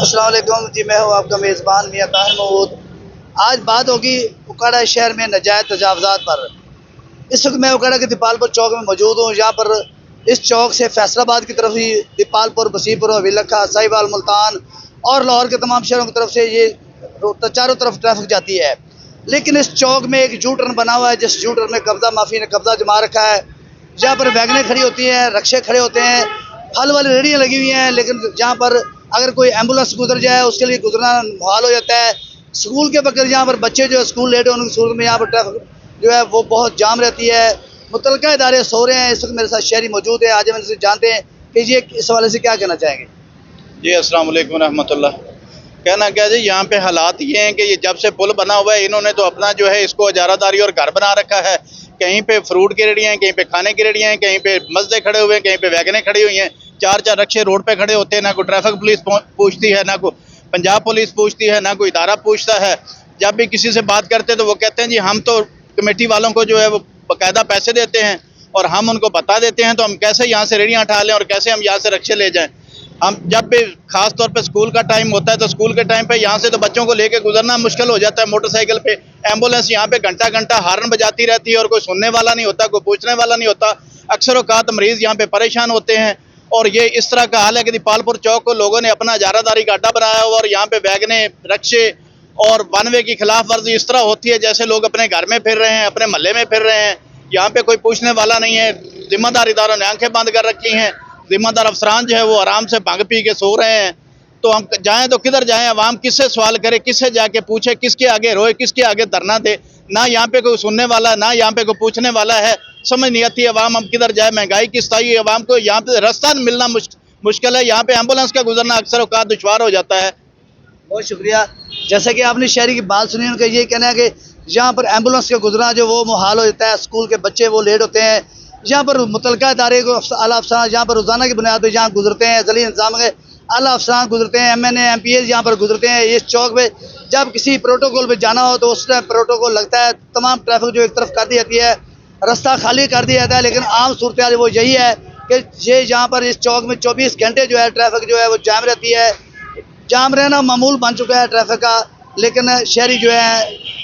अस्सलाम वालेकुम जी, मैं हूँ आपका मेज़बान मियां ताहिर महमूद। आज बात होगी उकाड़ा शहर में नाजायज़ तजावज़ात पर। इस वक्त मैं उकाड़ा के दीपालपुर चौक में मौजूद हूँ। यहाँ पर इस चौक से फैसलाबाद की तरफ ही दीपालपुर, बसीपुर, हवीलखा, साहिवाल, मुल्तान और लाहौर के तमाम शहरों की तरफ से ये चारों तरफ ट्रैफिक जाती है। लेकिन इस चौक में एक यू टर्न बना हुआ है, जिस यू टर्न में कब्जा माफी ने कब्जा जमा रखा है। जहाँ पर वैगनें खड़ी होती हैं, रक्शे खड़े होते हैं, फल वाली रेहड़ियाँ लगी हुई हैं, लेकिन जहाँ पर अगर कोई एम्बुलेंस गुजर जाए उसके लिए गुजरना मुहाल हो जाता है। स्कूल के वक्त यहाँ पर बच्चे जो स्कूल लेट होने की सूरत में यहाँ पर ट्रैफिक जो है वो बहुत जाम रहती है। मुतलका इदारे सो रहे हैं। इस वक्त मेरे साथ शहरी मौजूद है। आज हम इनसे जानते हैं कि ये इस हवाले से क्या कहना चाहेंगे। जी अस्सलाम वालेकुम रहमतुल्लाह। कहना क्या जी, यहाँ पे हालात ये हैं कि ये जब से पुल बना हुआ है इन्होंने तो अपना जो है इसको इजारादारी और घर बना रखा है। कहीं पे फ्रूट की रेहड़ियाँ हैं, कहीं पे खाने की रेहड़ियाँ हैं, कहीं पे मस्जिदें खड़े हुए हैं, कहीं पे वैगनें खड़ी हुई हैं। चार चार रक्शे रोड पे खड़े होते हैं, ना कोई ट्रैफिक पुलिस पूछती है, ना कोई पंजाब पुलिस पूछती है, ना कोई इदारा पूछता है। जब भी किसी से बात करते हैं तो वो कहते हैं जी हम तो कमेटी वालों को जो है वो बाकायदा पैसे देते हैं और हम उनको बता देते हैं तो हम कैसे यहाँ से रेहड़ियाँ उठा लें और कैसे हम यहाँ से रक्शे ले जाएं। हम जब भी खास तौर पे स्कूल का टाइम होता है तो स्कूल के टाइम पे यहाँ से तो बच्चों को लेके गुजरना मुश्किल हो जाता है मोटरसाइकिल पे। एम्बुलेंस यहाँ पे घंटा घंटा हार्न बजाती रहती है और कोई सुनने वाला नहीं होता, कोई पूछने वाला नहीं होता। अक्सर औकात मरीज यहाँ पे परेशान होते हैं और ये इस तरह का हाल है कि दीपालपुर चौक को लोगों ने अपना इजारादारी का अड्डा बनाया हुआ और यहाँ पे वैगने, रक्शे और वन वे की खिलाफ वर्जी इस तरह होती है जैसे लोग अपने घर में फिर रहे हैं, अपने मोहल्ले में फिर रहे हैं। यहाँ पे कोई पूछने वाला नहीं है। जिम्मेदार इदारों ने आंखें बंद कर रखी हैं। जिम्मेदार अफसरान जो है वो आराम से भंग पी के सो रहे हैं। तो हम जाएं तो किधर जाएं? अवाम किससे सवाल करे, किससे जाके पूछे, किसके आगे रोए, किसके आगे धरना दे? ना यहाँ पे कोई सुनने वाला, ना यहाँ पे कोई पूछने वाला है। समझ नहीं आती अवाम हम किधर जाए। महंगाई किस ताई अवाम को यहाँ पे रास्ता मिलना मुश्किल है। यहाँ पे एम्बुलेंस का गुजरना अक्सर औकात दुश्वार हो जाता है। बहुत शुक्रिया। जैसे कि आपने शहरी की बात सुनी, उनका ये कहना है कि यहाँ पर एम्बुलेंस का गुजरना जो वो मुहाल हो जाता है। स्कूल के बच्चे वो लेट होते हैं। यहाँ पर मुतलका इदारे को आला अफसरान यहाँ पर रोज़ाना की बुनियाद पर यहाँ गुजरते हैं। ज़ली इंतजाम के आला अफसरान गुजरते हैं, MNA MPs यहाँ पर गुजरते हैं। इस चौक पे जब किसी प्रोटोकॉल पे जाना हो तो उस टाइम प्रोटोकॉल लगता है, तमाम ट्रैफिक जो एक तरफ कर दी जाती है, रास्ता खाली कर दिया जाता है। लेकिन आम सूरत हाल वो यही है कि ये यहाँ पर इस चौक में 24 घंटे जो है ट्रैफिक जो है वो जाम रहती है। जाम रहना मामूल बन चुका है ट्रैफिक का। लेकिन शहरी जो है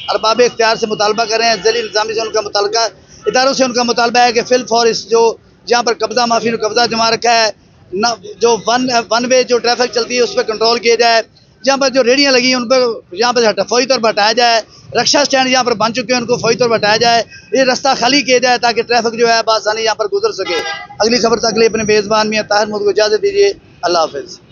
अरबाब इख्तियार से मुतालबा कर रहे हैं, ज़ली इंतजामी से उनका मुतालका इदारों से उनका मुतालबा है कि फिल फॉर इस जो जहाँ पर कब्जा माफी ने कब्जा जमा रखा है न, जो वन वे जो ट्रैफिक चलती है उस पर कंट्रोल किया जाए। जहाँ पर जो रेहड़ियाँ लगी हैं उन पर यहाँ पर फौरी तौर पर हटाया जाए। रक्षा स्टैंड यहाँ पर बन चुके हैं, उनको फौरी तौर पर हटाया जाए। ये रास्ता खाली किया जाए ताकि ट्रैफिक जो है आसानी यहाँ पर गुजर सके। अगली खबर तक के लिए अपने मेज़बान मियां ताहिर महमूद को इजाज़त दीजिए। अल्लाह हाफिज़।